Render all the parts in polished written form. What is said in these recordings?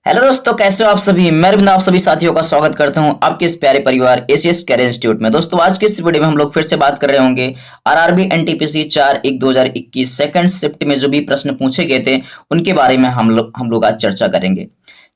Hello दोस्तों, कैसे हो आप सभी। मैं अरविंद आप सभी साथियों का स्वागत करता हूं आपके इस प्यारे परिवार एसीएस कैरियर इंस्टीट्यूट में। दोस्तों, आज की इस वीडियो में हम लोग फिर से बात कर रहे होंगे आरआरबी एनटीपीसी 4/1/2021 सेकंड शिफ्ट में जो भी प्रश्न पूछे गए थे उनके बारे में हम लोग आज चर्चा करेंगे।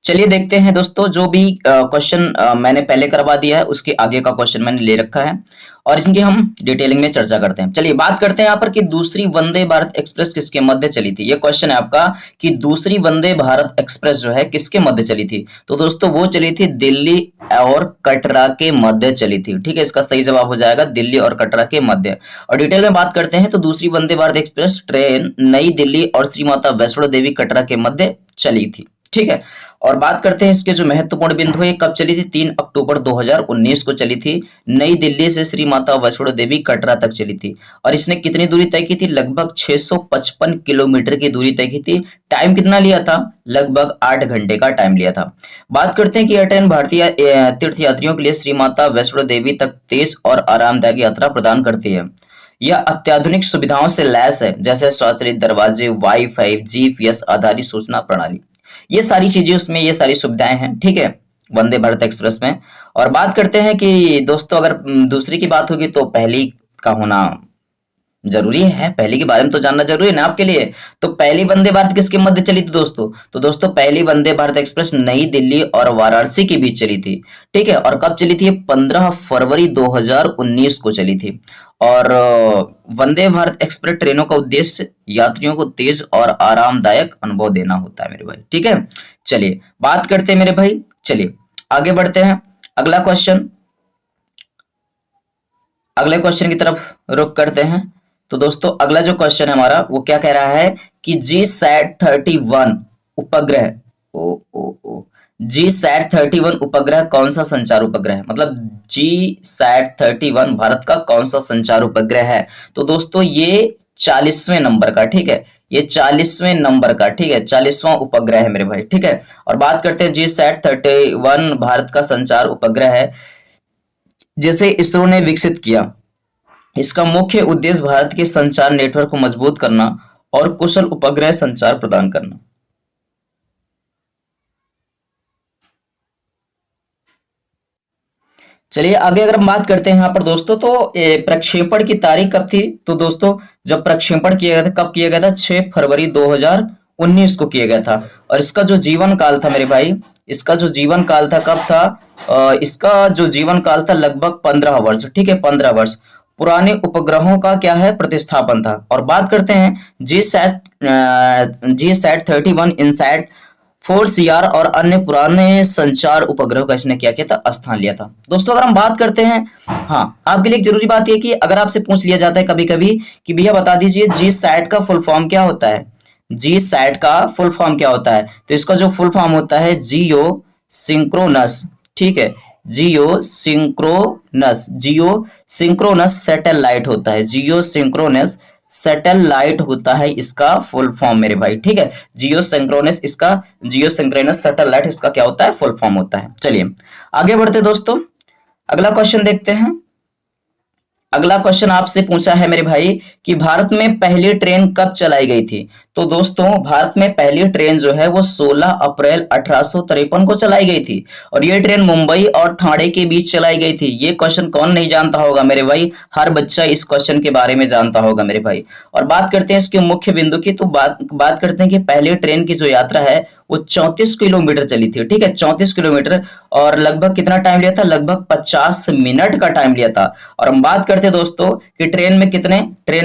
चलिए देखते हैं दोस्तों, जो भी क्वेश्चन मैंने पहले करवा दिया है उसके आगे का क्वेश्चन मैंने ले रखा है और इनकी हम डिटेलिंग में चर्चा करते हैं। चलिए बात करते हैं यहाँ पर कि दूसरी वंदे भारत एक्सप्रेस किसके मध्य चली थी। ये क्वेश्चन है आपका कि दूसरी वंदे भारत एक्सप्रेस जो है किसके मध्य चली थी। तो दोस्तों वो चली थी दिल्ली और कटरा के मध्य चली थी। ठीक है, इसका सही जवाब हो जाएगा दिल्ली और कटरा के मध्य। और डिटेल में बात करते हैं तो दूसरी वंदे भारत एक्सप्रेस ट्रेन नई दिल्ली और श्री माता वैष्णो देवी कटरा के मध्य चली थी। ठीक है, और बात करते हैं इसके जो महत्वपूर्ण बिंदु है, कब चली थी। 3 अक्टूबर 2019 को चली थी। नई दिल्ली से श्री माता वैष्णो देवी कटरा तक चली थी और इसने कितनी दूरी तय की थी, लगभग 655 किलोमीटर की दूरी तय की थी। टाइम कितना लिया था, लगभग 8 घंटे का टाइम लिया था। बात करते हैं कि यह ट्रेन भारतीय तीर्थयात्रियों के लिए श्री माता वैष्णो देवी तक तेज और आरामदायक यात्रा प्रदान करती है। यह अत्याधुनिक सुविधाओं से लैस है, जैसे स्वचालित दरवाजे, वाईफाई, जीपीएस आधारित सूचना प्रणाली। ये सारी चीजें उसमें, ये सारी सुविधाएं हैं। ठीक है, वंदे भारत एक्सप्रेस में। और बात करते हैं कि दोस्तों अगर दूसरी की बात होगी तो पहली का होना जरूरी है। पहली के बारे में तो जानना जरूरी है ना आपके लिए। तो पहली वंदे भारत किसके मध्य चली थी दोस्तों। तो दोस्तों पहली वंदे भारत एक्सप्रेस नई दिल्ली और वाराणसी के बीच चली थी। ठीक है, और कब चली थी, 15 फरवरी 2019 को चली थी। और वंदे भारत एक्सप्रेस ट्रेनों का उद्देश्य यात्रियों को तेज और आरामदायक अनुभव देना होता है मेरे भाई। ठीक है, चलिए बात करते हैं मेरे भाई। चलिए आगे बढ़ते हैं। अगला क्वेश्चन, अगले क्वेश्चन की तरफ रुख करते हैं। तो दोस्तों अगला जो क्वेश्चन है हमारा वो क्या कह रहा है कि GSAT-31 उपग्रह GSAT-31 उपग्रह कौन सा संचार उपग्रह है। मतलब GSAT-31 भारत का कौन सा संचार उपग्रह है। तो दोस्तों ये 40वें नंबर का, ठीक है, ये 40वें नंबर का, ठीक है, 40वां उपग्रह है मेरे भाई। ठीक है, और बात करते हैं GSAT-31 भारत का संचार उपग्रह है जिसे इसरो ने विकसित किया। इसका मुख्य उद्देश्य भारत के संचार नेटवर्क को मजबूत करना और कुशल उपग्रह संचार प्रदान करना। चलिए आगे अगर हम बात करते हैं यहाँ पर दोस्तों, तो प्रक्षेपण की तारीख कब थी। तो दोस्तों जब प्रक्षेपण किया गया था, कब किया गया था, 6 फरवरी 2019 को किया गया था। और इसका जो जीवन काल था मेरे भाई, इसका जो जीवन काल था कब था, इसका जो जीवन काल था लगभग 15 वर्ष। ठीक है, 15 वर्ष। पुराने उपग्रहों का क्या है, प्रतिस्थापन था। और बात करते हैं GSAT-31 इनसैट 4CR और अन्य पुराने संचार उपग्रहों का इसने क्या किया था, स्थान लिया था। दोस्तों अगर हम बात करते हैं, हाँ आपके लिए एक जरूरी बात यह कि अगर आपसे पूछ लिया जाता है कभी कभी कि भैया बता दीजिए GSAT का फुल फॉर्म क्या होता है, GSAT का फुल फॉर्म क्या होता है। तो इसका जो फुल फॉर्म होता है जियो सिंक्रोनस, ठीक है, जियो सिंक्रोनस सैटेलाइट होता है। जियो सिंक्रोनस सैटेलाइट होता है इसका फुल फॉर्म मेरे भाई। ठीक है, जियो सिंक्रोनस सैटेलाइट इसका क्या होता है, फुल फॉर्म होता है। चलिए आगे बढ़ते दोस्तों, अगला क्वेश्चन देखते हैं। अगला क्वेश्चन आपसे पूछा है मेरे भाई कि भारत में पहली ट्रेन कब चलाई गई थी। तो दोस्तों भारत में पहली ट्रेन जो है वो 16 अप्रैल 1853 को चलाई गई थी और ये ट्रेन मुंबई और ठाणे के बीच चलाई गई थी। ये क्वेश्चन कौन नहीं जानता होगा मेरे भाई, हर बच्चा इस क्वेश्चन के बारे में जानता होगा मेरे भाई। और बात करते हैं इसके मुख्य बिंदु की, तो बात करते हैं कि पहली ट्रेन की जो यात्रा है वो 34 किलोमीटर चली थी। ठीक है, 34 किलोमीटर और लगभग कितना टाइम लिया था, लगभग 50 मिनट का टाइम लिया था। और हम बात करते हैं दोस्तों कि ट्रेन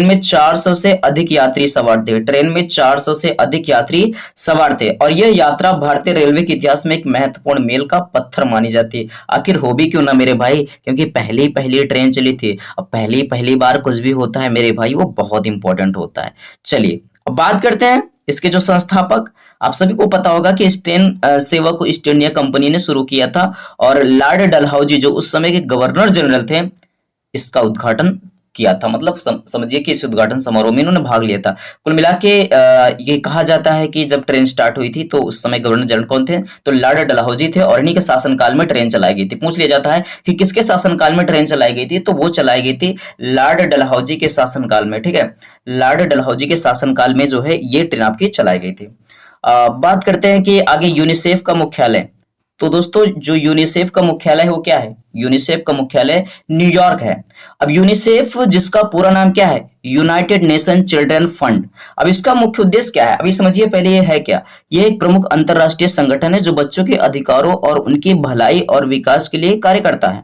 में 400 से अधिक यात्री सवार थे। ट्रेन में 400 से अधिक यात्री सवार थे और यह यात्रा भारतीय रेलवे के इतिहास में एक महत्वपूर्ण मील का पत्थर मानी जाती है। आखिर हो भी क्यों ना मेरे भाई, क्योंकि पहली ट्रेन चली थी। अब पहली बार कुछ भी होता है मेरे भाई वो बहुत इंपॉर्टेंट होता है। चलिए अब बात करते हैं इसके जो संस्थापक, आप सभी को पता होगा कि इस ट्रेन सेवा को ईस्ट इंडिया कंपनी ने शुरू किया था और लॉर्ड डलहौजी जो उस समय के गवर्नर जनरल थे इसका उद्घाटन किया था। मतलब समझिए कि इस उद्घाटन समारोह में इन्होंने भाग लिया था। कुल मिला के ये कहा जाता है कि जब ट्रेन स्टार्ट हुई थी तो उस समय गवर्नर जनरल कौन थे, तो लॉर्ड डलहौजी थे और इन्हीं के शासनकाल में ट्रेन चलाई गई थी। पूछ लिया जाता है कि किसके शासनकाल में ट्रेन चलाई गई थी, तो वो चलाई गई थी लॉर्ड डलहौजी के शासनकाल में। ठीक है, लॉर्ड डलहौजी के शासनकाल में जो है ये ट्रेन आपकी चलाई गई थी। बात करते हैं कि आगे यूनिसेफ का मुख्यालय। तो दोस्तों जो यूनिसेफ का मुख्यालय है वो क्या है? यूनिसेफ का मुख्यालय न्यूयॉर्क है। अब यूनिसेफ जिसका पूरा नाम क्या है? United nation children fund. अब इसका मुख्य उद्देश्य क्या है? अभी समझिए पहले ये है क्या। ये एक प्रमुख अंतरराष्ट्रीय संगठन है जो बच्चों के अधिकारों और उनकी भलाई और विकास के लिए कार्य करता है।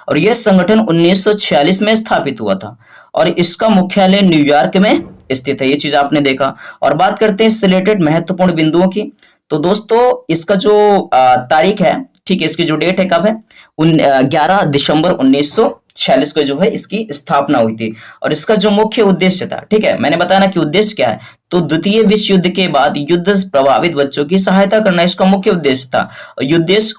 और यह संगठन 1946 में स्थापित हुआ था और इसका मुख्यालय न्यूयॉर्क में स्थित है। ये चीज आपने देखा। और बात करते हैं इससे रिलेटेड महत्वपूर्ण बिंदुओं की। तो दोस्तों इसका जो तारीख है, ठीक है, इसकी जो डेट है कब है? 11 दिसंबर 1946 को जो है इसकी स्थापना हुई थी। और इसका जो मुख्य उद्देश्य था, ठीक है, मैंने बताया ना कि उद्देश्य क्या है। तो द्वितीय विश्व युद्ध के बाद युद्ध प्रभावित बच्चों की सहायता करना इसका मुख्य उद्देश्य था।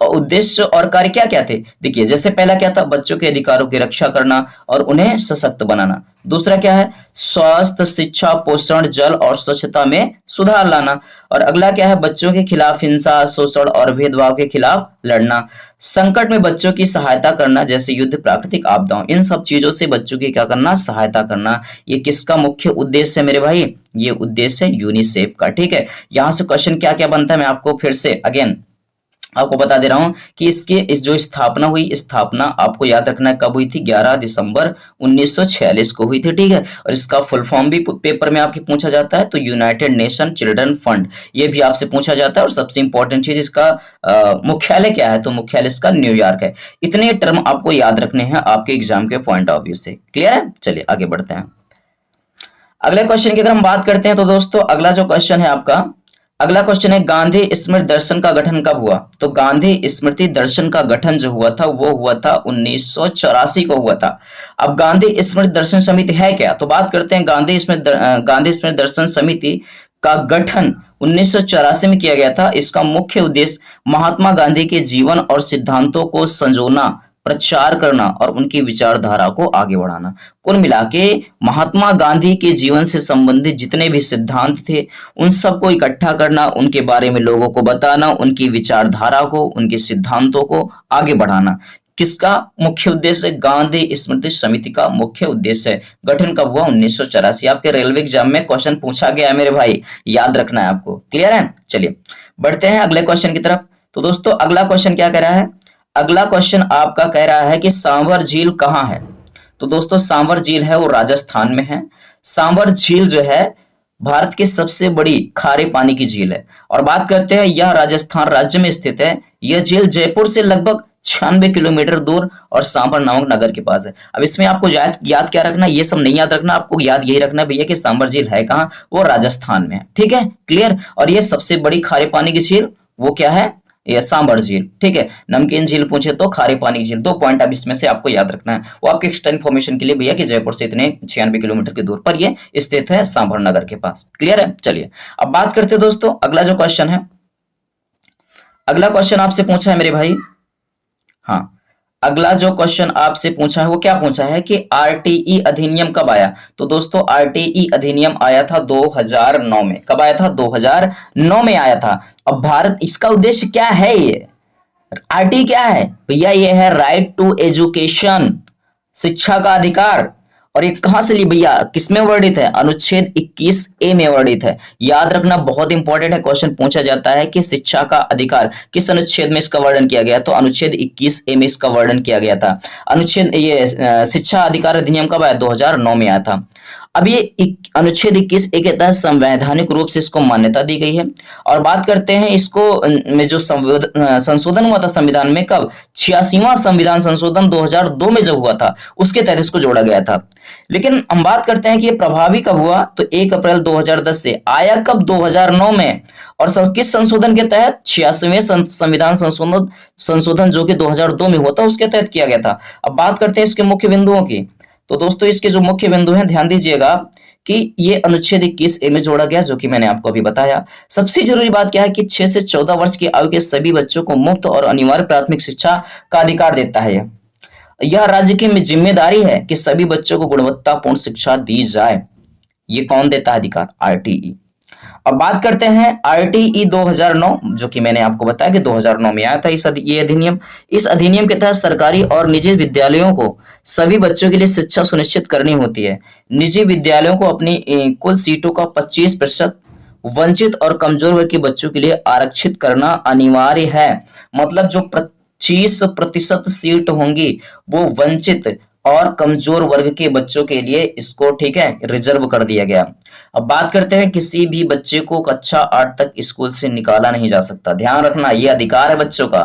उद्देश्य और कार्य क्या क्या थे? देखिए, जैसे पहला क्या था? बच्चों के अधिकारों की रक्षा करना और उन्हें सशक्त बनाना। दूसरा क्या है? स्वास्थ्य, शिक्षा, पोषण, जल और स्वच्छता में सुधार लाना। और अगला क्या है? बच्चों के खिलाफ हिंसा, शोषण और भेदभाव के खिलाफ लड़ना। संकट में बच्चों की सहायता करना, जैसे युद्ध, प्राकृतिक आपदाओं, इन सब चीजों से बच्चों की क्या करना? सहायता करना। ये किसका मुख्य उद्देश्य है मेरे भाई? ये उद्देश्य है यूनिसेफ का। ठीक है, यहां से क्वेश्चन क्या क्या बनता है मैं आपको फिर से अगेन आपको बता दे रहा हूं कि इस जो स्थापना हुई, स्थापना आपको याद रखना है कब हुई थी? 11 दिसंबर 1946 को हुई थी। ठीक है, और इसका फुल फॉर्म भी पेपर में आपके पूछा जाता है। तो यूनाइटेड नेशन चिल्ड्रन फंड, ये भी आपसे पूछा जाता है। और सबसे इंपॉर्टेंट चीज इसका मुख्यालय क्या है? तो मुख्यालय इसका न्यूयॉर्क है। इतने टर्म आपको याद रखने हैं आपके एग्जाम के पॉइंट ऑफ व्यू से। क्लियर है? चलिए आगे बढ़ते हैं। अगले क्वेश्चन की अगर हम बात करते हैं तो दोस्तों अगला जो क्वेश्चन है आपका, अगला क्वेश्चन है गांधी स्मृति दर्शन का गठन कब हुआ? तो गांधी स्मृति दर्शन का गठन जो हुआ था वो हुआ था 1984 को हुआ था। अब गांधी स्मृति दर्शन समिति है क्या? तो बात करते हैं गांधी स्मृति दर्शन समिति का गठन 1984 में किया गया था। इसका मुख्य उद्देश्य महात्मा गांधी के जीवन और सिद्धांतों को संजोना, प्रचार करना और उनकी विचारधारा को आगे बढ़ाना। कुल मिला के महात्मा गांधी के जीवन से संबंधित जितने भी सिद्धांत थे उन सबको इकट्ठा करना, उनके बारे में लोगों को बताना, उनकी विचारधारा को, उनके सिद्धांतों को आगे बढ़ाना। किसका मुख्य उद्देश्य? गांधी स्मृति समिति का मुख्य उद्देश्य है। गठन कब हुआ? 1984। आपके रेलवे एग्जाम में क्वेश्चन पूछा गया है मेरे भाई, याद रखना है आपको। क्लियर है? चलिए बढ़ते हैं अगले क्वेश्चन की तरफ। तो दोस्तों अगला क्वेश्चन क्या कह रहा है? अगला क्वेश्चन आपका कह रहा है कि सांवर झील कहाँ है? तो दोस्तों सांवर झील है वो राजस्थान में है। सांवर झील जो है भारत की सबसे बड़ी खारे पानी की झील है। और बात करते हैं यह राजस्थान राज्य में स्थित है। यह झील जयपुर से लगभग 96 किलोमीटर दूर और सांभर नामक नगर के पास है। अब इसमें आपको याद क्या रखना? ये सब नहीं याद रखना, आपको याद यही रखना भैया कि सांभर झील है कहाँ? वो राजस्थान में है। ठीक है, क्लियर। और ये सबसे बड़ी खारे पानी की झील वो क्या है? ये सांभर झील। ठीक है, नमकीन झील पूछे तो खारे पानी झील। 2 पॉइंट अब इसमें से आपको याद रखना है। वो आपके एक्स्ट्रा इन्फॉर्मेशन के लिए भैया कि जयपुर से इतने 96 किलोमीटर की दूर पर ये स्थित है, सांभर नगर के पास। क्लियर है? चलिए अब बात करते हैं दोस्तों अगला जो क्वेश्चन है। अगला क्वेश्चन आपसे पूछा है मेरे भाई, हाँ अगला जो क्वेश्चन आपसे पूछा है वो क्या पूछा है कि आरटीई अधिनियम कब आया? तो दोस्तों आरटीई अधिनियम आया था 2009 में। कब आया था? 2009 में आया था। अब भारत, इसका उद्देश्य क्या है? ये आरटीई क्या है भैया? ये है राइट टू एजुकेशन, शिक्षा का अधिकार। और ये कहां से ली भैया? किसमें वर्णित है? अनुच्छेद 21A में वर्णित है। याद रखना, बहुत इंपॉर्टेंट है। क्वेश्चन पूछा जाता है कि शिक्षा का अधिकार किस अनुच्छेद में इसका वर्णन किया गया? तो अनुच्छेद 21A में इसका वर्णन किया गया था। अनुच्छेद ये शिक्षा अधिकार अधिनियम कब आया? 2009 में आया था। अब ये अनुच्छेद 21A के तहत संवैधानिक रूप से इसको मान्यता दी गई है। और बात करते हैं इसको में जो संशोधन हुआ था संविधान में, कब? 86वां संविधान संशोधन 2002 में जब हुआ था उसके तहत इसको जोड़ा गया था। लेकिन हम बात करते हैं कि ये प्रभावी कब हुआ? तो 1 अप्रैल 2010 से। आया कब? 2009 में। और किस संशोधन के तहत? 86वें संविधान संशोधन जो कि 2002 में हुआ था उसके तहत किया गया था। अब बात करते हैं इसके मुख्य बिंदुओं की। तो दोस्तों इसके जो मुख्य बिंदु हैं ध्यान दीजिएगा कि ये अनुच्छेद 21A में जोड़ा गया, जो कि मैंने आपको अभी बताया। सबसे जरूरी बात क्या है कि 6 से 14 वर्ष की आयु के सभी बच्चों को मुफ्त और अनिवार्य प्राथमिक शिक्षा का अधिकार देता है। यह राज्य की जिम्मेदारी है कि सभी बच्चों को गुणवत्तापूर्ण शिक्षा दी जाए। ये कौन देता है अधिकार? आरटीई। अब बात करते हैं आरटीई 2009, जो कि मैंने आपको बताया कि 2009 में आया था ये अधिनियम। इस अधिनियम के तहत सरकारी और निजी विद्यालयों को सभी बच्चों के लिए शिक्षा सुनिश्चित करनी होती है। निजी विद्यालयों को अपनी कुल सीटों का 25% वंचित और कमजोर वर्ग के बच्चों के लिए आरक्षित करना अनिवार्य है। मतलब जो 25% सीट होंगी वो वंचित और कमजोर वर्ग के बच्चों के लिए इसको ठीक है रिजर्व कर दिया गया। अब बात करते हैं, किसी भी बच्चे को कक्षा 8 तक स्कूल से निकाला नहीं जा सकता। ध्यान रखना, ये अधिकार है बच्चों का।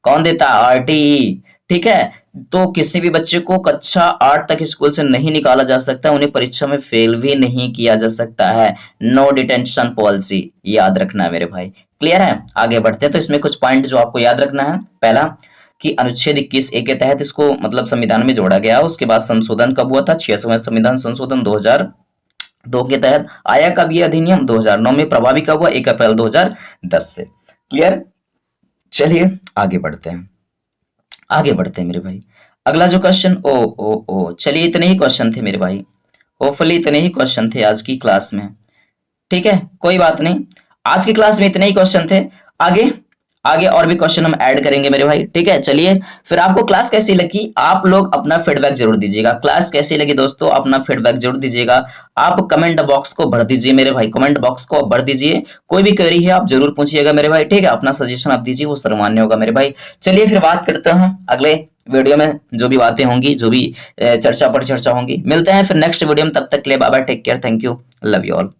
कौन देता है? आरटीई। ठीक है, तो किसी भी बच्चे को कक्षा 8 तक स्कूल से नहीं निकाला जा सकता, उन्हें परीक्षा में फेल भी नहीं किया जा सकता है। नो डिटेंशन पॉलिसी, याद रखना है मेरे भाई। क्लियर है? आगे बढ़ते हैं। तो इसमें कुछ पॉइंट जो आपको याद रखना है। पहला कि अनुच्छेद 21A के तहत इसको मतलब संविधान में जोड़ा गया। उसके बाद संशोधन कब हुआ था? 66वां संविधान संशोधन 2002 के तहत आया। कब ये अधिनियम? 2009 में। प्रभावी कब हुआ? 1 अप्रैल 2010 से। क्लियर? चलिए आगे बढ़ते हैं, आगे बढ़ते हैं मेरे भाई। अगला जो क्वेश्चन, ओ चलिए इतने ही क्वेश्चन थे मेरे भाई। होपफुली इतने ही क्वेश्चन थे आज की क्लास में। ठीक है, कोई बात नहीं, आज की क्लास में इतने ही क्वेश्चन थे। आगे आगे और भी क्वेश्चन हम ऐड करेंगे मेरे भाई। ठीक है, चलिए फिर आपको क्लास कैसी लगी आप लोग अपना फीडबैक जरूर दीजिएगा। क्लास कैसी लगी दोस्तों, अपना फीडबैक जरूर दीजिएगा। आप कमेंट बॉक्स को भर दीजिए मेरे भाई, कमेंट बॉक्स को भर दीजिए। कोई भी क्वेरी है आप जरूर पूछिएगा मेरे भाई। ठीक है, अपना सजेशन आप दीजिए, वो सर्वमान्य होगा मेरे भाई। चलिए फिर बात करते हैं अगले वीडियो में, जो भी बातें होंगी, जो भी चर्चा पर चर्चा होंगी। मिलते हैं फिर नेक्स्ट वीडियो में, तब तक के लिए bye bye, take care, thank you, love you all.